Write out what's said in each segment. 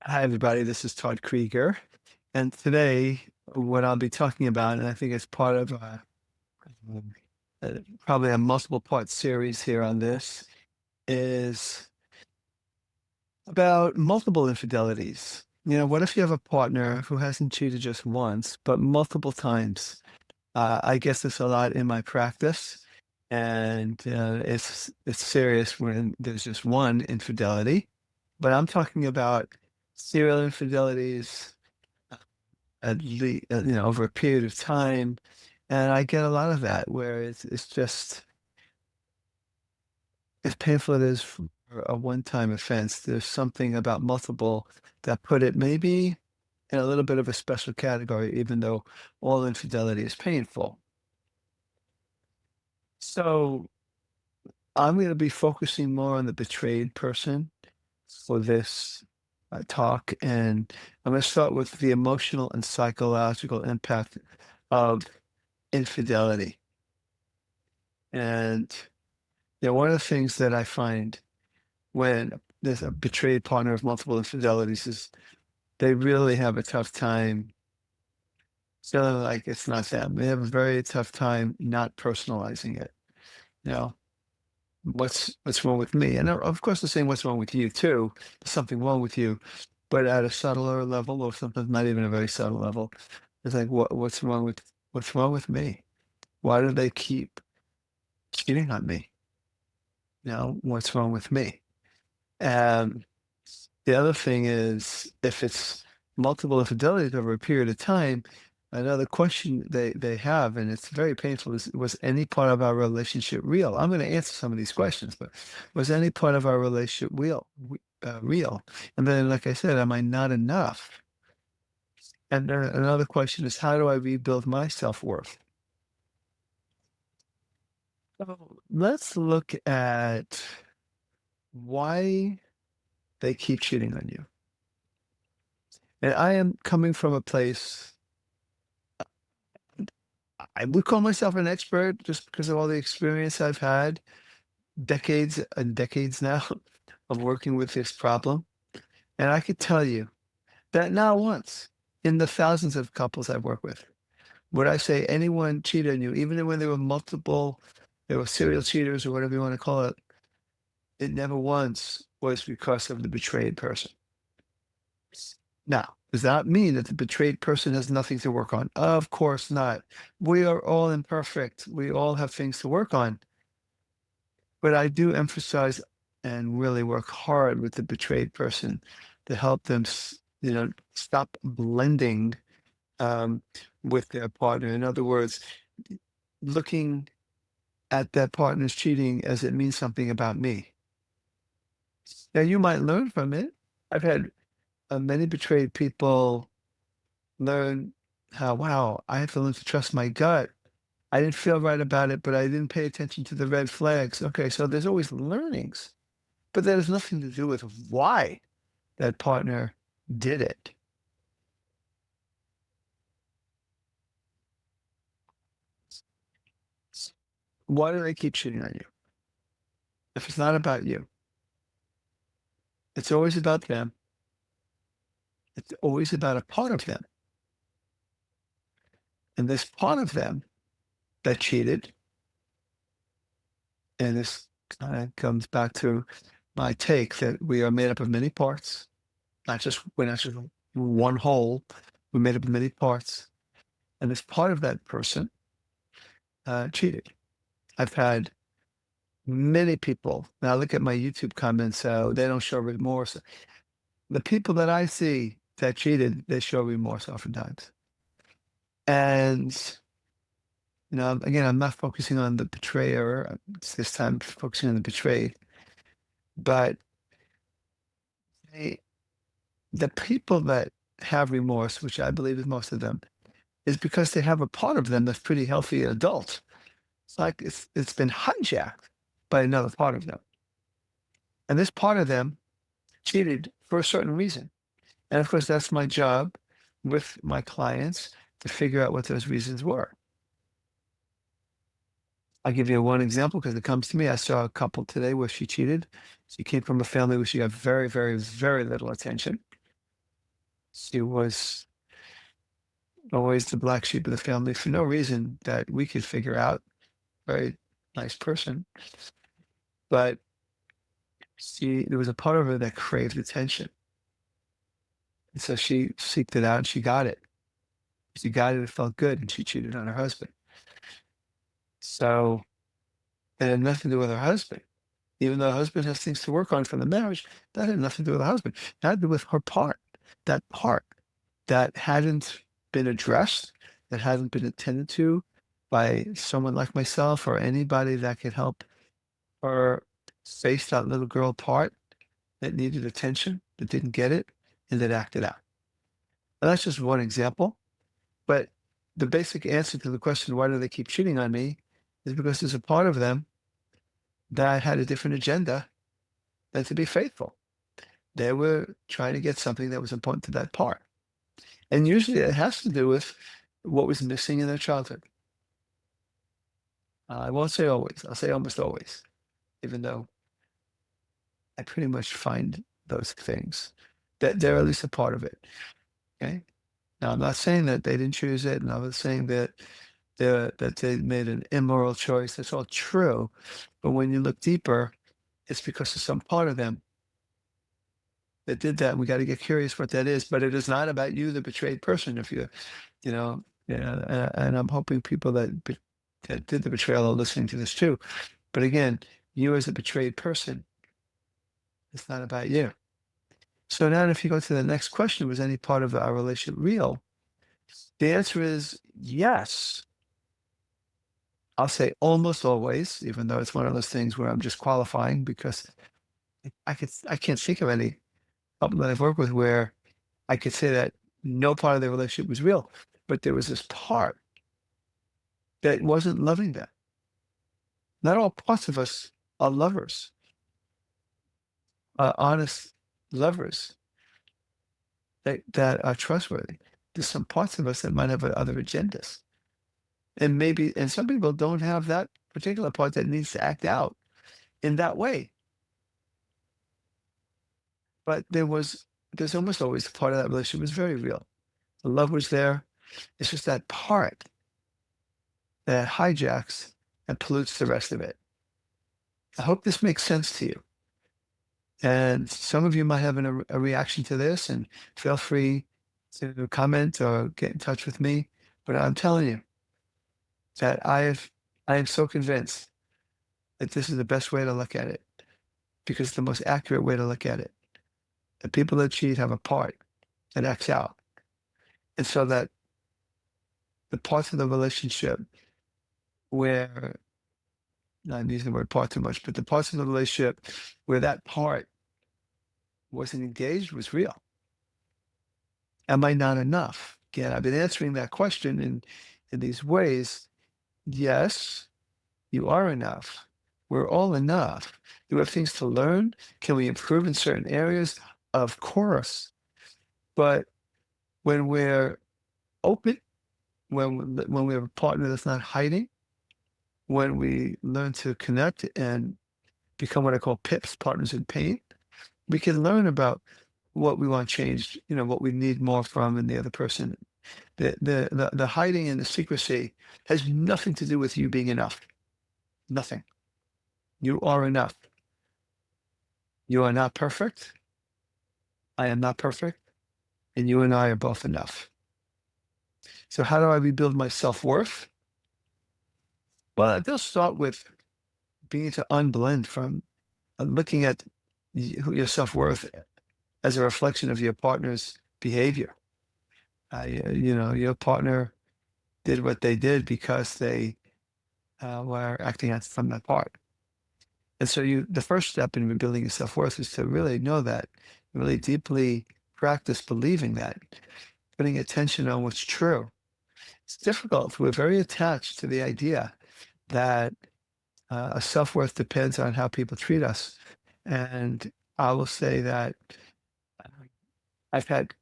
Hi, everybody. This is Todd Krieger. And today, what I'll be talking about, and I think it's part of um, probably a multiple part series here on this, is about multiple infidelities. What if you have a partner who hasn't cheated just once, but multiple times? I guess this a lot in my practice, and it's serious when there's just one infidelity. But I'm talking about serial infidelities over a period of time. And I get a lot of that where it's just as painful it is for a one-time offense, there's something about multiple that put it maybe in a little bit of a special category, even though all infidelity is painful. So I'm going to be focusing more on the betrayed person for this talk, and I'm going to start with the emotional and psychological impact of infidelity. And one of the things that I find when there's a betrayed partner of multiple infidelities is they really have a tough time feeling like it's not them. They have a very tough time not personalizing it. You know, what's wrong with me? And of course, they're saying what's wrong with you too. There's something wrong with you, but at a subtler level, or sometimes not even a very subtle level, it's like what's wrong with me? Why do they keep cheating on me? What's wrong with me? And the other thing is, if it's multiple infidelities over a period of time, another question they have, and it's very painful, is was any part of our relationship real? I'm going to answer some of these questions, but was any part of our relationship real? And then, like I said, am I not enough? And then another question is, how do I rebuild my self-worth? So let's look at why they keep cheating on you. And I am coming from a place, I would call myself an expert just because of all the experience I've had, decades and decades now of working with this problem. And I could tell you that not once in the thousands of couples I've worked with would I say anyone cheated on you, even when there were multiple, there were serial cheaters or whatever you want to call it. It never once was because of the betrayed person. Now, does that mean that the betrayed person has nothing to work on? Of course not. We are all imperfect. We all have things to work on. But I do emphasize and really work hard with the betrayed person to help them, stop blending um, with their partner. In other words, looking at that partner's cheating as it means something about me. Now, you might learn from it. I've had many betrayed people learn how, wow, I have to learn to trust my gut. I didn't feel right about it, but I didn't pay attention to the red flags. Okay, so there's always learnings, but that has nothing to do with why that partner did it. Why do they keep cheating on you? If it's not about you, it's always about them. It's always about a part of them. And this part of them that cheated, and this kind of comes back to my take that we are made up of many parts, we're not just one whole, we're made up of many parts. And this part of that person cheated. I've had many people, now look at my YouTube comments, so they don't show remorse. The people that I see that cheated, they show remorse oftentimes. And, again, I'm not focusing on the betrayer. It's this time focusing on the betrayed. But they, the people that have remorse, which I believe is most of them, is because they have a part of them that's pretty healthy and adult. It's like it's been hijacked by another part of them. And this part of them cheated for a certain reason. And of course, that's my job with my clients to figure out what those reasons were. I'll give you one example because it comes to me. I saw a couple today where she cheated. She came from a family where she got very, very, very little attention. She was always the black sheep of the family for no reason that we could figure out. Very nice person, but there was a part of her that craved attention. And so she seeked it out and she got it. She got it, it felt good, and she cheated on her husband. So it had nothing to do with her husband. Even though the husband has things to work on from the marriage, that had nothing to do with the husband. It had to do with her part that hadn't been addressed, that hadn't been attended to by someone like myself or anybody that could help her face that little girl part that needed attention, that didn't get it, and that acted out. And that's just one example. But the basic answer to the question, why do they keep cheating on me, is because there's a part of them that had a different agenda than to be faithful. They were trying to get something that was important to that part. And usually it has to do with what was missing in their childhood. I won't say always, I'll say almost always, even though I pretty much find those things that they're at least a part of it. Okay. Now, I'm not saying that they didn't choose it, and I'm not saying that they made an immoral choice. That's all true. But when you look deeper, it's because of some part of them that did that. We got to get curious what that is. But it is not about you, the betrayed person. If you know, yeah, and I'm hoping people that did the betrayal are listening to this too. But again, you as a betrayed person, it's not about you. So now, if you go to the next question, was any part of our relationship real? The answer is yes. I'll say almost always, even though it's one of those things where I'm just qualifying because I can't think of any couple that I've worked with where I could say that no part of the relationship was real, but there was this part that wasn't loving them. Not all parts of us are lovers, honest lovers that are trustworthy. There's some parts of us that might have other agendas. And some people don't have that particular part that needs to act out in that way. But there's almost always a part of that relationship was very real. The love was there. It's just that part that hijacks and pollutes the rest of it. I hope this makes sense to you. And some of you might have a reaction to this, and feel free to comment or get in touch with me. But I'm telling you that I am so convinced that this is the best way to look at it, because it's the most accurate way to look at it. The people that cheat have a part that acts out. And so that the parts of the relationship where, I'm using the word part too much, but the parts of the relationship where that part wasn't engaged was real. Am I not enough? Again, I've been answering that question in these ways. Yes, you are enough. We're all enough. Do we have things to learn? Can we improve in certain areas? Of course. But when we're open, when we have a partner that's not hiding, when we learn to connect and become what I call PIPs, partners in pain, we can learn about what we want changed, what we need more from in the other person. The hiding and the secrecy has nothing to do with you being enough. Nothing. You are enough. You are not perfect. I am not perfect. And you and I are both enough. So how do I rebuild my self-worth? Well, it does start with being to unblend from looking at your self-worth as a reflection of your partner's behavior. Your partner did what they did because they were acting out from that part. And so the first step in rebuilding your self-worth is to really know that, really deeply practice believing that, putting attention on what's true. It's difficult. We're very attached to the idea that a self-worth depends on how people treat us. And I will say that I've had,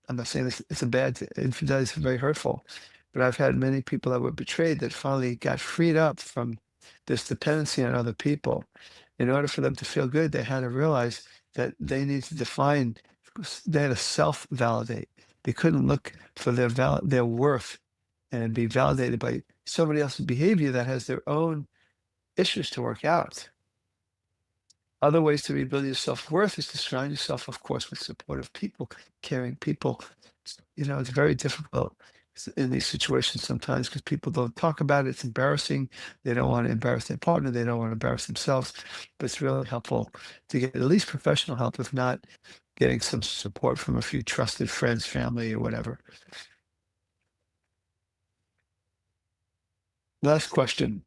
I'm not saying this, it's a bad, infidelity is very hurtful, but I've had many people that were betrayed that finally got freed up from this dependency on other people. In order for them to feel good, they had to realize that they need to define they had to self-validate. They couldn't look for their worth and be validated by somebody else's behavior that has their own issues to work out. Other ways to rebuild your self-worth is to surround yourself, of course, with supportive people, caring people. It's very difficult in these situations sometimes because people don't talk about it. It's embarrassing. They don't want to embarrass their partner. They don't want to embarrass themselves. But it's really helpful to get at least professional help, if not getting some support from a few trusted friends, family, or whatever. Last question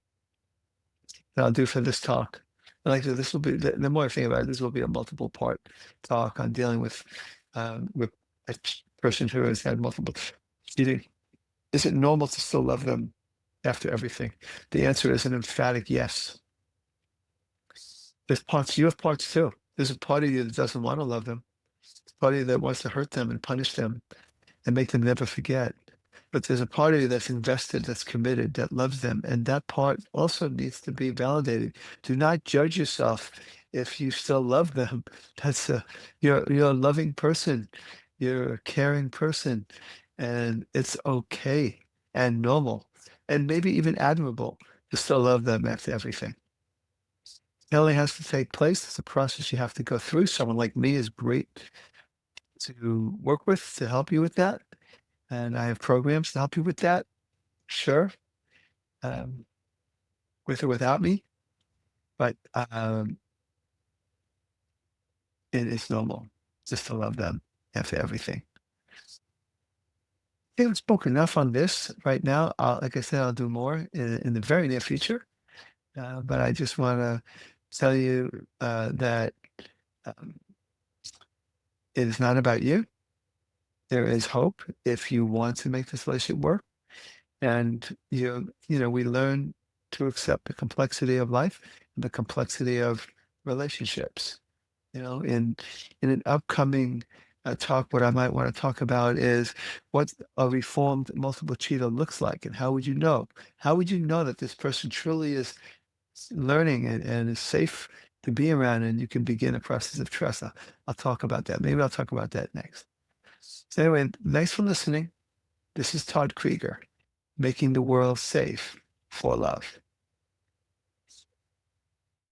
that I'll do for this talk. And like I said, this will be the more I think about it, this will be a multiple part talk on dealing with a person who has had multiple cheating. Is it normal to still love them after everything? The answer is an emphatic yes. There's parts, you have parts too. There's a part of you that doesn't want to love them. There's a part of you that wants to hurt them and punish them and make them never forget. But there's a part of you that's invested, that's committed, that loves them. And that part also needs to be validated. Do not judge yourself if you still love them. That's you're a loving person. You're a caring person. And it's okay and normal and maybe even admirable to still love them after everything. Healing has to take place. It's a process you have to go through. Someone like me is great to work with to help you with that. And I have programs to help you with that. Sure. Um, with or without me. But it is normal just to love them after everything. I think I've spoken enough on this right now. Like I said, I'll do more in the very near future. But I just want to tell you that um, it is not about you. There is hope if you want to make this relationship work. And we learn to accept the complexity of life and the complexity of relationships. In an upcoming talk, what I might want to talk about is what a reformed multiple cheater looks like, and how would you know? How would you know that this person truly is learning and is safe to be around, and you can begin a process of trust? I'll talk about that. Maybe I'll talk about that next. So anyway, thanks for listening. This is Todd Krieger, making the world safe for love.